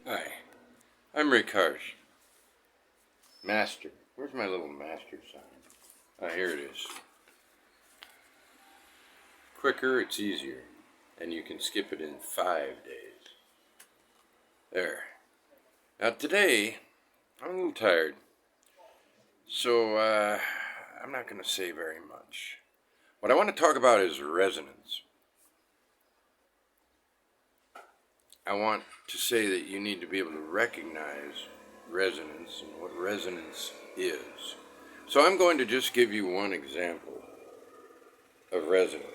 Hi, I'm Rick Harsch. Master. Where's my little master sign? Ah, here it is. Quicker, it's easier. And you can skip it in 5 days. There. Now today, I'm a little tired. So, I'm not going to say very much. What I want to talk about is resonance. I want to say that you need to be able to recognize resonance and what resonance is. So I'm going to just give you one example of resonance.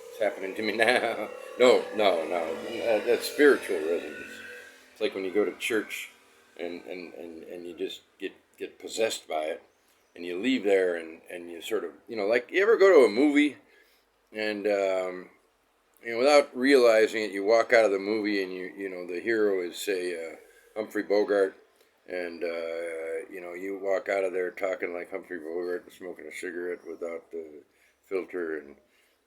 It's happening to me now. No. That's spiritual resonance. It's like when you go to church and you just get possessed by it, and you leave there and you sort of, like you ever go to a movie and, without realizing it, you walk out of the movie and the hero is, say, Humphrey Bogart, and, you walk out of there talking like Humphrey Bogart and smoking a cigarette without the filter, and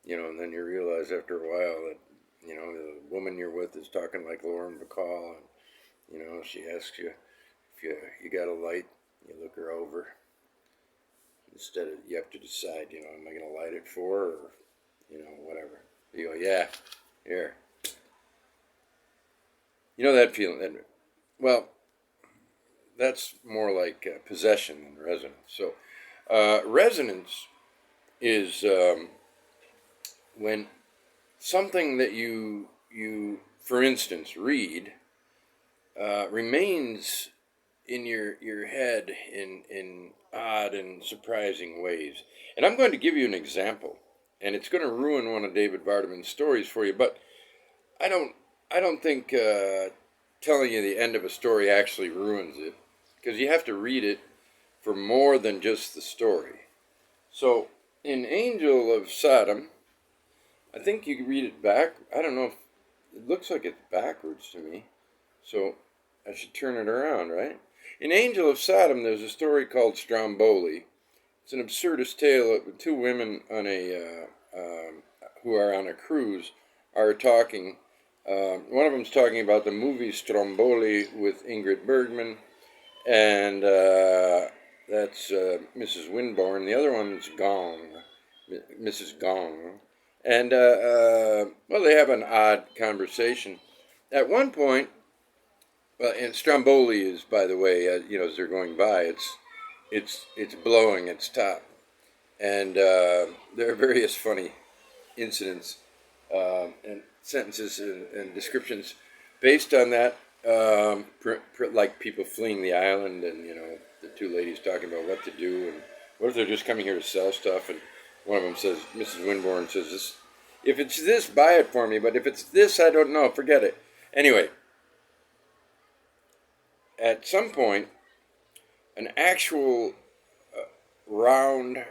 then you realize after a while that, the woman you're with is talking like Lauren Bacall, and, she asks you if you got a light, you look her over. Instead of, you have to decide, am I going to light it for her, or, whatever. You go, yeah, here. You know that feeling? Well, that's more like possession than resonance. So, resonance is when something that for instance, read, remains in your head in odd and surprising ways. And I'm going to give you an example, and it's going to ruin one of David Vardaman's stories for you. But I don't think telling you the end of a story actually ruins it, because you have to read it for more than just the story. So in Angel of Sodom, I think you can read it back. I don't know if it looks like it's backwards to me, so I should turn it around, right? In Angel of Sodom, there's a story called Stromboli. It's an absurdist tale of two women on who are on a cruise are talking. One of them's talking about the movie Stromboli with Ingrid Bergman, and that's Mrs. Winborn. The other one's Mrs. Gong. And, well, they have an odd conversation. At one point, well, and Stromboli is, by the way, as they're going by, it's blowing its top, and there are various funny incidents and sentences and descriptions based on that, like people fleeing the island, and the two ladies talking about what to do, and what if they're just coming here to sell stuff, and one of them says, Mrs. Winborn says, this, if it's this, buy it for me, but if it's this, I don't know, forget it. Anyway, at some point, an actual round,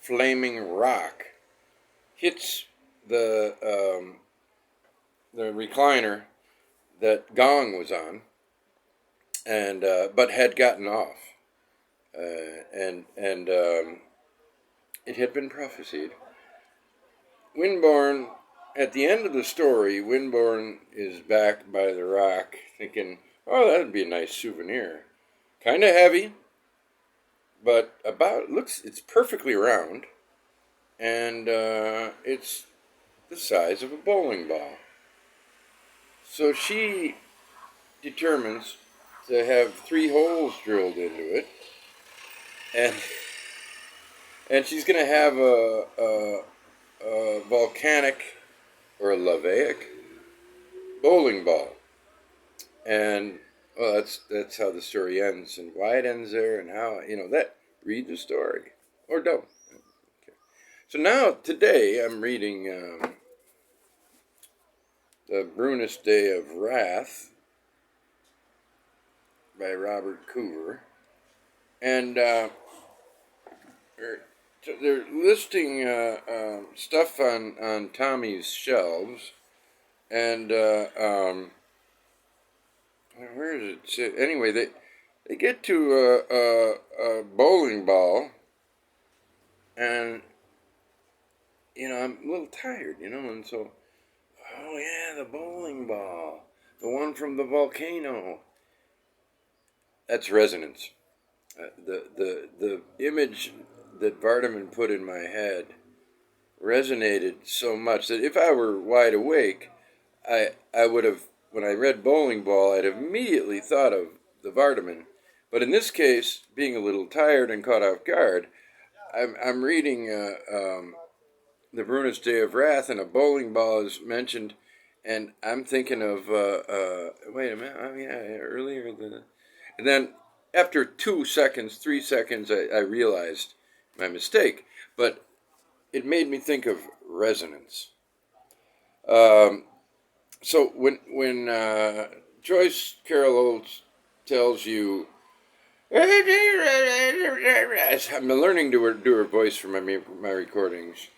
flaming rock hits the recliner that Gong was on, and but had gotten off, and it had been prophesied. Winborn, at the end of the story, Winborn is back by the rock, thinking, "Oh, that'd be a nice souvenir. Kind of heavy, but it's perfectly round, and it's the size of a bowling ball." So she determines to have 3 holes drilled into it, and she's going to have a volcanic or a lavaic bowling ball. And well, that's how the story ends, and why it ends there, and how that. Read the story or don't. Okay. So now today I'm reading The Brunest Day of Wrath by Robert Coover, and they're listing stuff on Tommy's shelves, and where is it? Anyway, they get to a bowling ball, and I'm a little tired, and so, oh yeah, the bowling ball. the one from the volcano. That's resonance. The image that Vardaman put in my head resonated so much that if I were wide awake, I would have, when I read Bowling Ball, I'd have immediately thought of the Vardaman. But in this case, being a little tired and caught off guard, I'm reading the Brunus Day of Wrath, and a bowling ball is mentioned, and I'm thinking of wait a minute, earlier and then after 2 seconds, 3 seconds, I realized my mistake, but it made me think of resonance. So when Joyce Carol Oates tells you, I'm learning to do her voice for my recordings.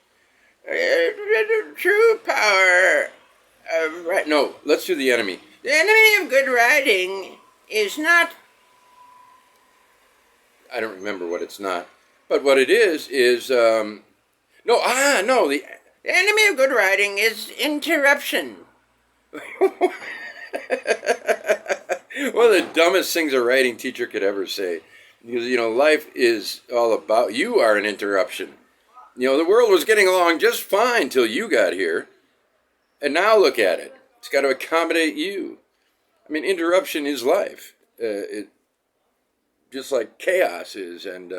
True power of right. No, let's do the enemy. The enemy of good writing is not. I don't remember what it's not, but what it is no. The enemy of good writing is interruption. One of the dumbest things a writing teacher could ever say. Because, life is all about, you are an interruption. The world was getting along just fine till you got here. And now look at it. It's got to accommodate you. I mean, interruption is life. Just like chaos is, and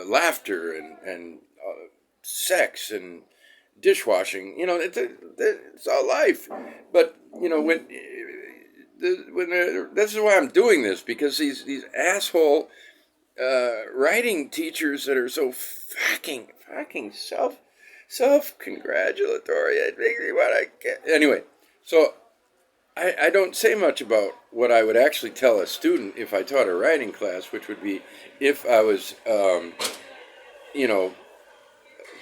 laughter and sex and dishwashing. It's all life. But this is why I'm doing this, because these asshole writing teachers that are so fucking self-congratulatory. I think what I get anyway. So I don't say much about what I would actually tell a student if I taught a writing class, which would be if I was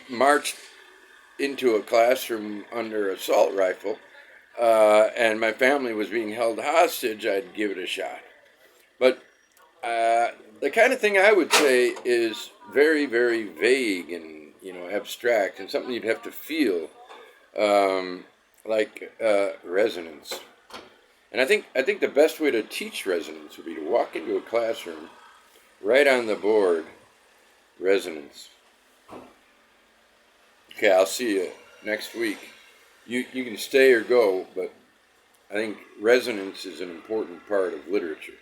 marched into a classroom under assault rifle, and my family was being held hostage, I'd give it a shot. But the kind of thing I would say is very, very vague and abstract, and something you'd have to feel, like resonance. And I think the best way to teach resonance would be to walk into a classroom, write on the board, resonance. Okay, I'll see you next week. You can stay or go, but I think resonance is an important part of literature.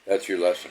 That's your lesson.